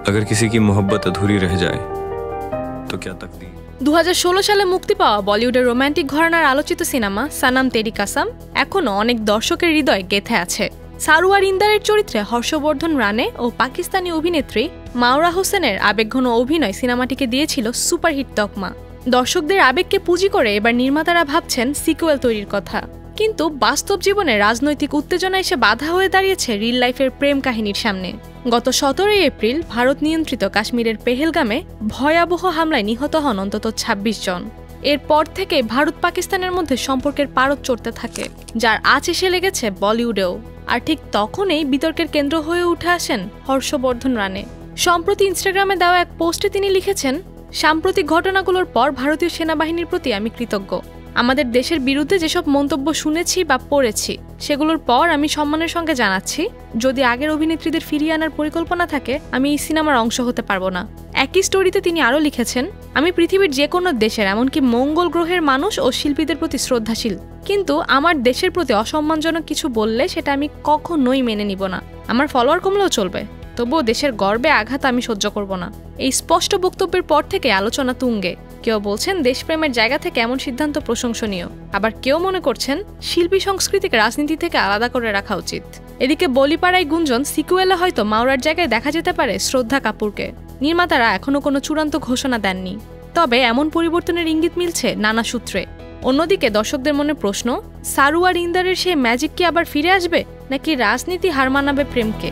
अगर किसी की मोहब्बत अधूरी रह जाए तो क्या तकदीर। 2016 সালে মুক্তি পাওয়া বলিউডের রোমান্টিক ঘরানার আলোচিত সিনেমা সানাম তেরি কাসাম এখনো অনেক দর্শকের হৃদয়ে গেঁথে আছে। সারোয়ার ইন্দারের চরিত্রে হর্ষবর্ধন রানে ও পাকিস্তানি অভিনেত্রী মাওরা হোসেনের আবেগঘন অভিনয় সিনেমাটিকে দিয়েছিল সুপারহিট তকমা। দর্শকদের আবেগকে পুঁজি করে এবার নির্মাতারা ভাবছেন সিকুয়েল তৈরির কথা, কিন্তু বাস্তব জীবনে রাজনৈতিক উত্তেজনা এসে বাধা হয়ে দাঁড়িয়েছে রিল লাইফের প্রেম কাহিনীর সামনে। গত 17 এপ্রিল ভারত নিয়ন্ত্রিত কাশ্মীরের পেহেলগামে ভয়াবহ হামলায় নিহত হন অন্তত 26 জন। এরপর থেকে ভারত পাকিস্তানের মধ্যে সম্পর্কের পারদ চড়তে থাকে, যার আঁচ এসে লেগেছে বলিউডেও। আর ঠিক তখনই বিতর্কের কেন্দ্র হয়ে উঠে আসেন হর্ষবর্ধন রানে। সম্প্রতি ইনস্টাগ্রামে দেওয়া এক পোস্টে তিনি লিখেছেন, সাম্প্রতিক ঘটনাগুলোর পর ভারতীয় সেনাবাহিনীর প্রতি আমি কৃতজ্ঞ। আমাদের দেশের বিরুদ্ধে যেসব মন্তব্য শুনেছি বা পড়েছি সেগুলোর পর আমি সম্মানের সঙ্গে জানাচ্ছি, যদি আগের অভিনেত্রীদের ফিরিয়ে আনার পরিকল্পনা থাকে আমি এই সিনেমার অংশ হতে পারবো না। একই স্টোরিতে তিনি আরও লিখেছেন, আমি পৃথিবীর যে কোনো দেশের এমনকি মঙ্গল গ্রহের মানুষ ও শিল্পীদের প্রতি শ্রদ্ধাশীল, কিন্তু আমার দেশের প্রতি অসম্মানজনক কিছু বললে সেটা আমি কখনোই মেনে নিব না। আমার ফলোয়ার কমলেও চলবে, তবুও দেশের গর্বে আঘাত আমি সহ্য করব না। এই স্পষ্ট বক্তব্যের পর থেকে আলোচনা তুঙ্গে। কেউ বলছেন দেশপ্রেমের জায়গা থেকে এমন সিদ্ধান্ত প্রশংসনীয়, আবার কেউ মনে করছেন শিল্পী সংস্কৃতিকে রাজনীতি থেকে আলাদা করে রাখা উচিত। এদিকে বলিপাড়ায় গুঞ্জন সিকুয়েলে হয়তো মাওরার জায়গায় দেখা যেতে পারে শ্রদ্ধা কাপুরকে। নির্মাতারা এখনো কোনো চূড়ান্ত ঘোষণা দেননি, তবে এমন পরিবর্তনের ইঙ্গিত মিলছে নানা সূত্রে। অন্যদিকে দর্শকদের মনে প্রশ্ন, সারোয়ার ইন্দারের সেই ম্যাজিক কি আবার ফিরে আসবে, নাকি রাজনীতি হার মানাবে প্রেমকে?